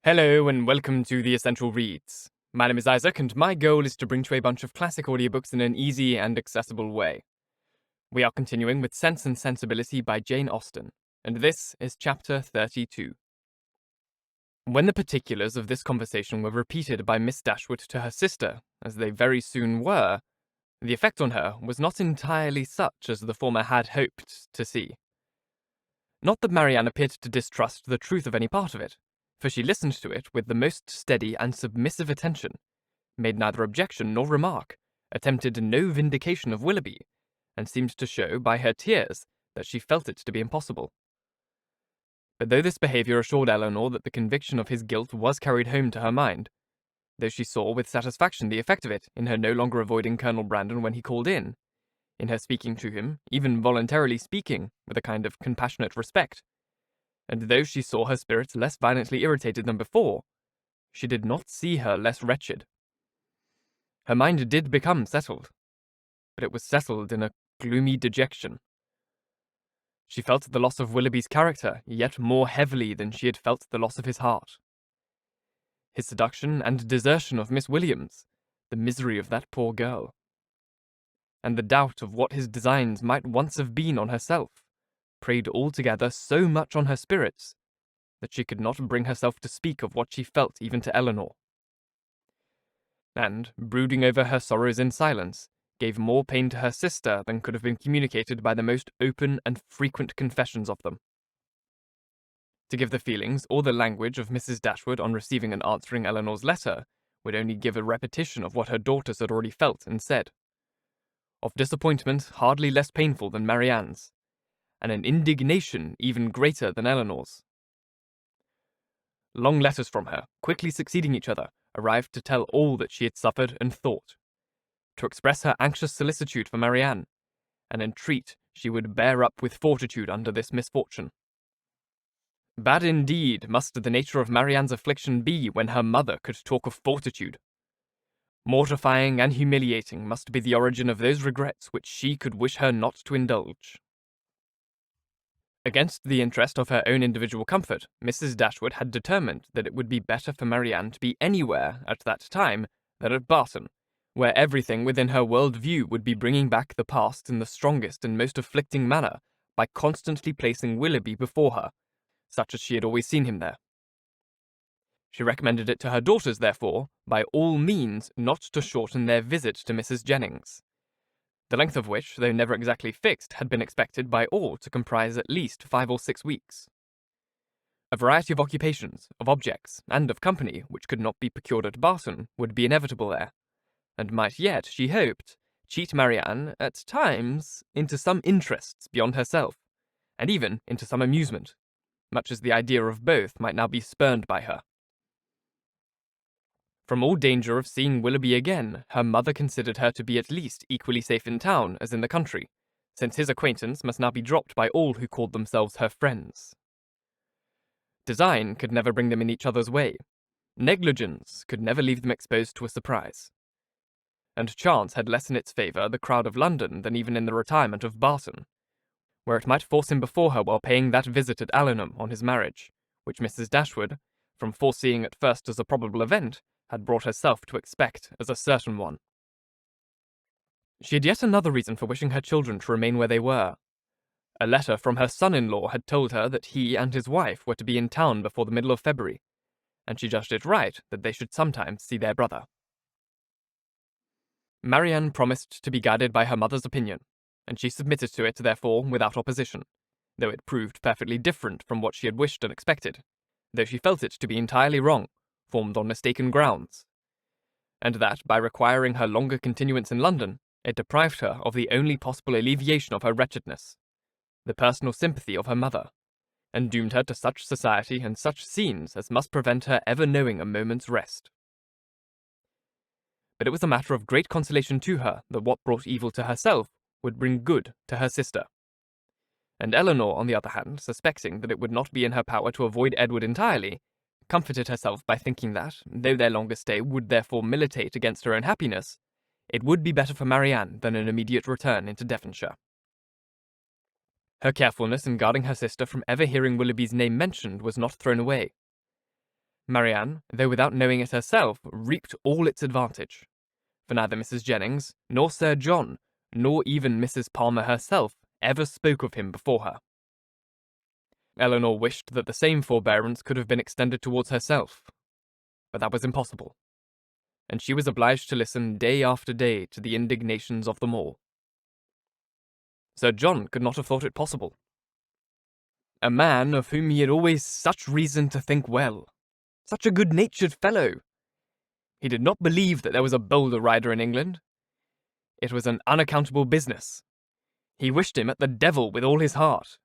Hello and welcome to The Essential Reads. My name is Isaac and my goal is to bring to you a bunch of classic audiobooks in an easy and accessible way. We are continuing with Sense and Sensibility by Jane Austen, and this is Chapter 32. When the particulars of this conversation were repeated by Miss Dashwood to her sister, as they very soon were, the effect on her was not entirely such as the former had hoped to see. Not that Marianne appeared to distrust the truth of any part of it, for she listened to it with the most steady and submissive attention, made neither objection nor remark, attempted no vindication of Willoughby, and seemed to show by her tears that she felt it to be impossible. But though this behaviour assured Elanor that the conviction of his guilt was carried home to her mind, though she saw with satisfaction the effect of it in her no longer avoiding Colonel Brandon when he called in her speaking to him, even voluntarily speaking, with a kind of compassionate respect, and though she saw her spirits less violently irritated than before, she did not see her less wretched. Her mind did become settled, but it was settled in a gloomy dejection. She felt the loss of Willoughby's character yet more heavily than she had felt the loss of his heart. His seduction and desertion of Miss Williams, the misery of that poor girl, and the doubt of what his designs might once have been on herself, preyed altogether so much on her spirits that she could not bring herself to speak of what she felt even to Elanor. And, brooding over her sorrows in silence, gave more pain to her sister than could have been communicated by the most open and frequent confessions of them. To give the feelings or the language of Mrs. Dashwood on receiving and answering Eleanor's letter would only give a repetition of what her daughters had already felt and said. Of disappointment hardly less painful than Marianne's, and an indignation even greater than Eleanor's. Long letters from her, quickly succeeding each other, arrived to tell all that she had suffered and thought, to express her anxious solicitude for Marianne, and entreat she would bear up with fortitude under this misfortune. Bad indeed must the nature of Marianne's affliction be when her mother could talk of fortitude. Mortifying and humiliating must be the origin of those regrets which she could wish her not to indulge. Against the interest of her own individual comfort, Mrs. Dashwood had determined that it would be better for Marianne to be anywhere at that time than at Barton, where everything within her world-view would be bringing back the past in the strongest and most afflicting manner by constantly placing Willoughby before her, such as she had always seen him there. She recommended it to her daughters, therefore, by all means not to shorten their visit to Mrs. Jennings, the length of which, though never exactly fixed, had been expected by all to comprise at least 5 or 6 weeks. A variety of occupations, of objects, and of company which could not be procured at Barton would be inevitable there, and might yet, she hoped, cheat Marianne, at times, into some interests beyond herself, and even into some amusement, much as the idea of both might now be spurned by her. From all danger of seeing Willoughby again, her mother considered her to be at least equally safe in town as in the country, since his acquaintance must now be dropped by all who called themselves her friends. Design could never bring them in each other's way. Negligence could never leave them exposed to a surprise. And chance had less in its favour the crowd of London than even in the retirement of Barton, where it might force him before her while paying that visit at Allenham on his marriage, which Mrs. Dashwood, from foreseeing at first as a probable event, had brought herself to expect as a certain one. She had yet another reason for wishing her children to remain where they were. A letter from her son-in-law had told her that he and his wife were to be in town before the middle of February, and she judged it right that they should sometimes see their brother. Marianne promised to be guided by her mother's opinion, and she submitted to it, therefore, without opposition, though it proved perfectly different from what she had wished and expected, though she felt it to be entirely wrong, formed on mistaken grounds, and that, by requiring her longer continuance in London, it deprived her of the only possible alleviation of her wretchedness, the personal sympathy of her mother, and doomed her to such society and such scenes as must prevent her ever knowing a moment's rest. But it was a matter of great consolation to her that what brought evil to herself would bring good to her sister. And Elanor, on the other hand, suspecting that it would not be in her power to avoid Edward entirely, comforted herself by thinking that, though their longer stay would therefore militate against her own happiness, it would be better for Marianne than an immediate return into Devonshire. Her carefulness in guarding her sister from ever hearing Willoughby's name mentioned was not thrown away. Marianne, though without knowing it herself, reaped all its advantage, for neither Mrs. Jennings, nor Sir John, nor even Mrs. Palmer herself ever spoke of him before her. Elanor wished that the same forbearance could have been extended towards herself, but that was impossible, and she was obliged to listen day after day to the indignations of them all. Sir John could not have thought it possible. A man of whom he had always such reason to think well, such a good-natured fellow. He did not believe that there was a bolder rider in England. It was an unaccountable business. He wished him at the devil with all his heart.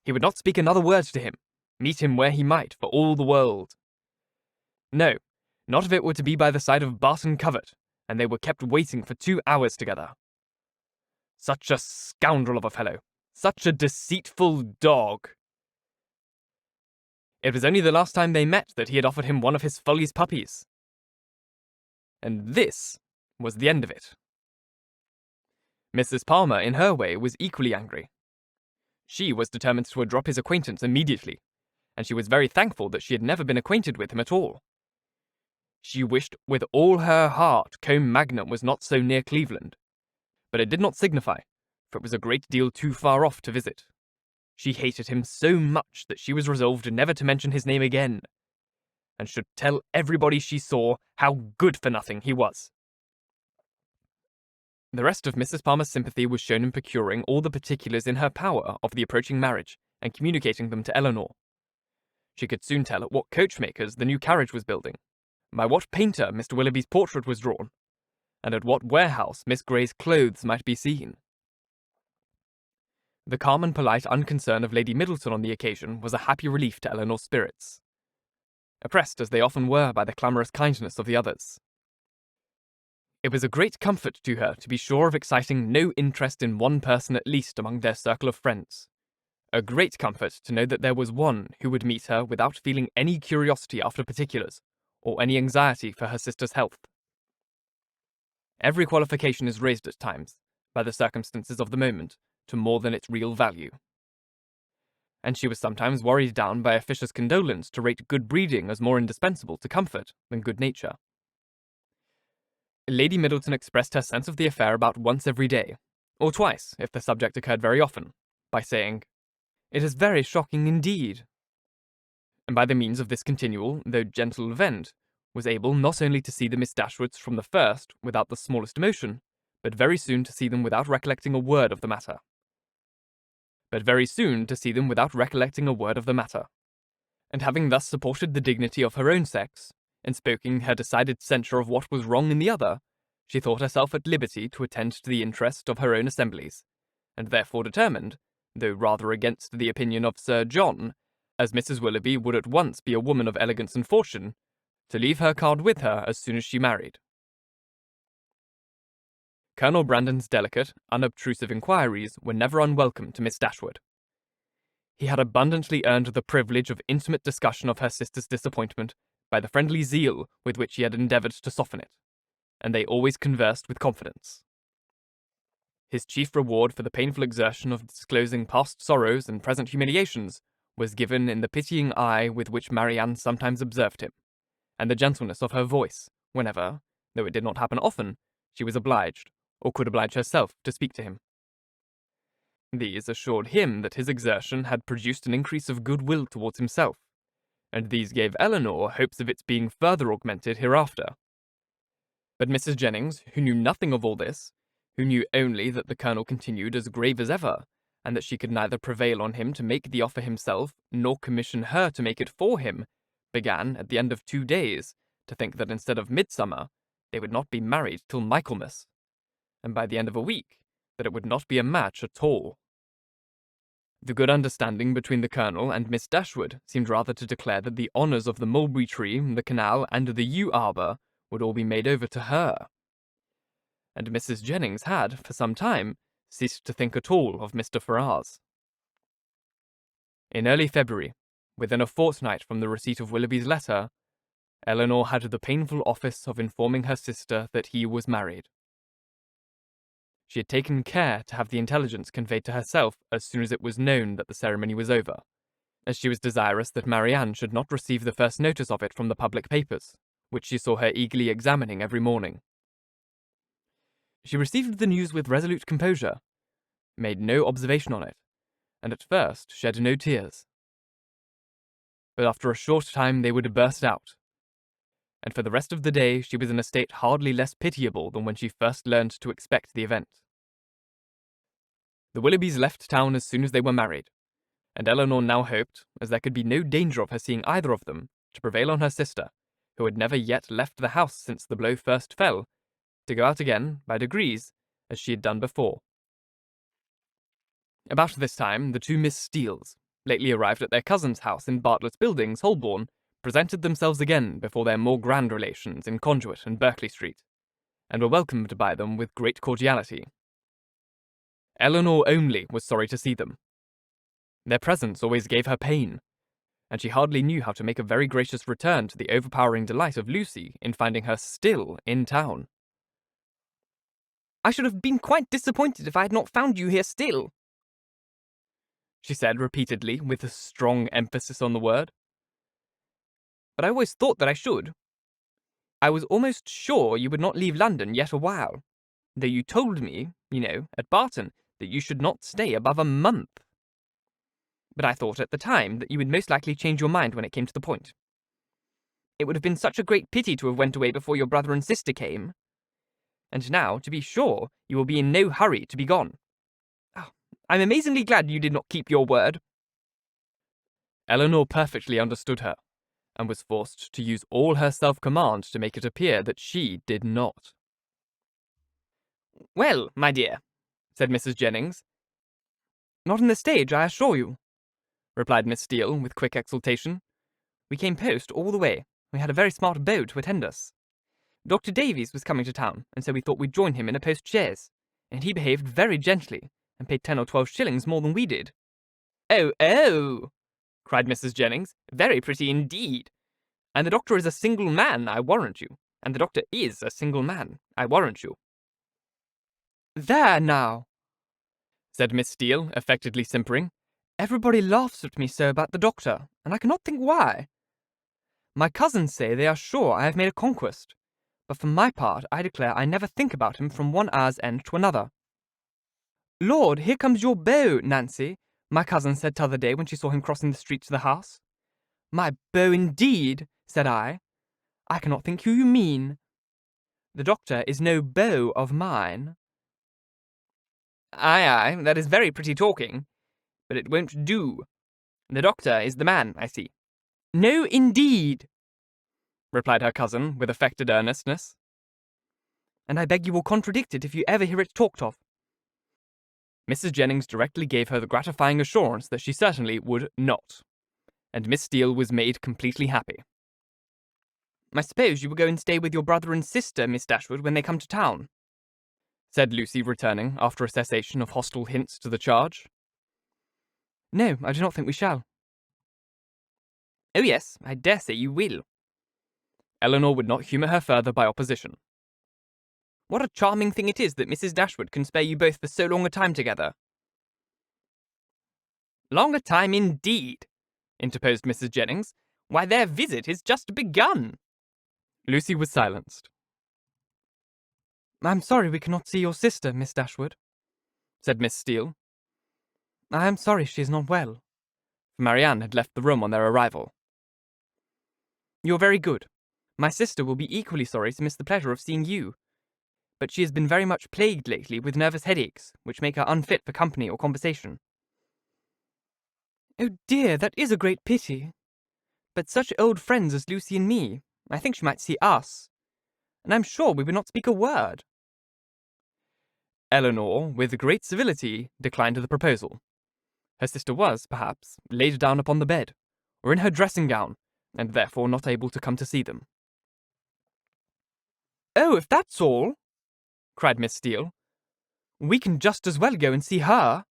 He would not speak another word to him, meet him where he might for all the world. No, not if it were to be by the side of Barton covert, and they were kept waiting for 2 hours together. Such a scoundrel of a fellow, such a deceitful dog. It was only the last time they met that he had offered him one of his Folly's puppies. And this was the end of it. Mrs. Palmer, in her way, was equally angry. She was determined to drop his acquaintance immediately, and she was very thankful that she had never been acquainted with him at all. She wished with all her heart Combe Magna was not so near Cleveland, but it did not signify, for it was a great deal too far off to visit. She hated him so much that she was resolved never to mention his name again, and should tell everybody she saw how good-for-nothing he was. The rest of Mrs. Palmer's sympathy was shown in procuring all the particulars in her power of the approaching marriage, and communicating them to Elanor. She could soon tell at what coachmakers the new carriage was building, by what painter Mr. Willoughby's portrait was drawn, and at what warehouse Miss Grey's clothes might be seen. The calm and polite unconcern of Lady Middleton on the occasion was a happy relief to Eleanor's spirits, oppressed as they often were by the clamorous kindness of the others. It was a great comfort to her to be sure of exciting no interest in one person at least among their circle of friends. A great comfort to know that there was one who would meet her without feeling any curiosity after particulars, or any anxiety for her sister's health. Every qualification is raised at times, by the circumstances of the moment, to more than its real value. And she was sometimes worried down by officious condolence to rate good breeding as more indispensable to comfort than good nature. Lady Middleton expressed her sense of the affair about once every day, or twice if the subject occurred very often, by saying, "It is very shocking indeed," and by the means of this continual, though gentle vent, was able not only to see the Miss Dashwoods from the first without the smallest emotion, but very soon to see them without recollecting a word of the matter. And having thus supported the dignity of her own sex, and spoken her decided censure of what was wrong in the other, she thought herself at liberty to attend to the interest of her own assemblies, and therefore determined, though rather against the opinion of Sir John, as Mrs. Willoughby would at once be a woman of elegance and fortune, to leave her card with her as soon as she married. Colonel Brandon's delicate, unobtrusive inquiries were never unwelcome to Miss Dashwood. He had abundantly earned the privilege of intimate discussion of her sister's disappointment by the friendly zeal with which he had endeavoured to soften it, and they always conversed with confidence. His chief reward for the painful exertion of disclosing past sorrows and present humiliations was given in the pitying eye with which Marianne sometimes observed him, and the gentleness of her voice, whenever, though it did not happen often, she was obliged, or could oblige herself, to speak to him. These assured him that his exertion had produced an increase of goodwill towards himself, and these gave Elanor hopes of its being further augmented hereafter. But Mrs. Jennings, who knew nothing of all this, who knew only that the colonel continued as grave as ever, and that she could neither prevail on him to make the offer himself, nor commission her to make it for him, began, at the end of 2 days, to think that instead of midsummer, they would not be married till Michaelmas, and by the end of a week, that it would not be a match at all. The good understanding between the colonel and Miss Dashwood seemed rather to declare that the honours of the mulberry tree, the canal, and the yew arbour would all be made over to her. And Mrs. Jennings had, for some time, ceased to think at all of Mr. Ferrars. In early February, within a fortnight from the receipt of Willoughby's letter, Elanor had the painful office of informing her sister that he was married. She had taken care to have the intelligence conveyed to herself as soon as it was known that the ceremony was over, as she was desirous that Marianne should not receive the first notice of it from the public papers, which she saw her eagerly examining every morning. She received the news with resolute composure, made no observation on it, and at first shed no tears. But after a short time they would burst out, and for the rest of the day she was in a state hardly less pitiable than when she first learned to expect the event. The Willoughbys left town as soon as they were married, and Elanor now hoped, as there could be no danger of her seeing either of them, to prevail on her sister, who had never yet left the house since the blow first fell, to go out again, by degrees, as she had done before. About this time, the two Miss Steeles, lately arrived at their cousin's house in Bartlett's Buildings, Holborn, presented themselves again before their more grand relations in Conduit and Berkeley Street, and were welcomed by them with great cordiality. Elanor only was sorry to see them. Their presence always gave her pain, and she hardly knew how to make a very gracious return to the overpowering delight of Lucy in finding her still in town. "I should have been quite disappointed if I had not found you here still," she said repeatedly, with a strong emphasis on the word. "But I always thought that I should. I was almost sure you would not leave London yet a while, though you told me, at Barton, that you should not stay above a month. But I thought at the time that you would most likely change your mind when it came to the point. It would have been such a great pity to have went away before your brother and sister came. And now, to be sure, you will be in no hurry to be gone. Oh, I'm amazingly glad you did not keep your word." Elanor perfectly understood her, and was forced to use all her self-command to make it appear that she did not. "Well, my dear," said Mrs. Jennings. "Not in the stage, I assure you," replied Miss Steele with quick exultation. "We came post all the way. We had a very smart beau to attend us. Dr. Davies was coming to town, and so we thought we'd join him in a post-chaise, and he behaved very gently, and paid 10 or 12 shillings more than we did." Oh, cried Mrs. Jennings, "very pretty indeed. And the doctor is a single man, I warrant you. And the doctor is a single man, I warrant you." "There now," said Miss Steele, affectedly simpering. "Everybody laughs at me so about the doctor, and I cannot think why. My cousins say they are sure I have made a conquest, but for my part I declare I never think about him from one hour's end to another. 'Lord, here comes your beau, Nancy,' my cousin said t'other day when she saw him crossing the street to the house. 'My beau indeed,' said I. 'I cannot think who you mean. The doctor is no beau of mine.'" "Aye, that is very pretty talking, but it won't do. The doctor is the man, I see." "No, indeed," replied her cousin with affected earnestness. "And I beg you will contradict it if you ever hear it talked of." Mrs. Jennings directly gave her the gratifying assurance that she certainly would not, and Miss Steele was made completely happy. "I suppose you will go and stay with your brother and sister, Miss Dashwood, when they come to town?" said Lucy, returning after a cessation of hostile hints to the charge. "No, I do not think we shall." "Oh yes, I dare say you will." Elanor would not humour her further by opposition. "What a charming thing it is that Mrs. Dashwood can spare you both for so long a time together." "Long a time indeed," interposed Mrs. Jennings. "Why, their visit is just begun." Lucy was silenced. "I'm sorry we cannot see your sister, Miss Dashwood," said Miss Steele. "I am sorry she is not well," for Marianne had left the room on their arrival. "You're very good. My sister will be equally sorry to miss the pleasure of seeing you, but she has been very much plagued lately with nervous headaches, which make her unfit for company or conversation." "Oh dear, that is a great pity. But such old friends as Lucy and me, I think she might see us, and I'm sure we would not speak a word." Elanor, with great civility, declined the proposal. Her sister was, perhaps, laid down upon the bed, or in her dressing gown, and therefore not able to come to see them. "Oh, if that's all," cried Miss Steele, "we can just as well go and see her."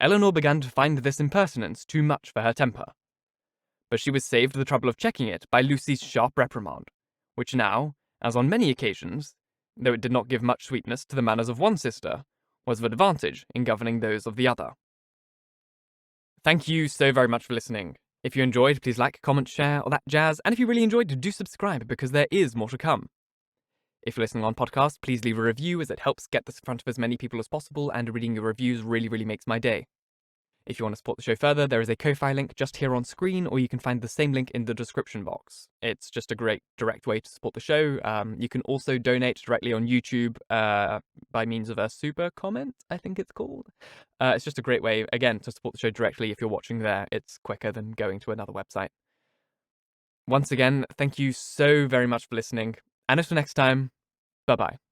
Elanor began to find this impertinence too much for her temper, but she was saved the trouble of checking it by Lucy's sharp reprimand, which now, as on many occasions, though it did not give much sweetness to the manners of one sister, was of advantage in governing those of the other. Thank you so very much for listening. If you enjoyed, please like, comment, share, all that jazz. And if you really enjoyed, do subscribe because there is more to come. If you're listening on podcast, please leave a review as it helps get this in front of as many people as possible, and reading your reviews really, really makes my day. If you want to support the show further, there is a Ko-Fi link just here on screen, or you can find the same link in the description box. It's just a great direct way to support the show. You can also donate directly on YouTube by means of a super comment, I think it's called. It's just a great way, again, to support the show directly. If you're watching there, it's quicker than going to another website. Once again, thank you so very much for listening, and until next time, bye-bye.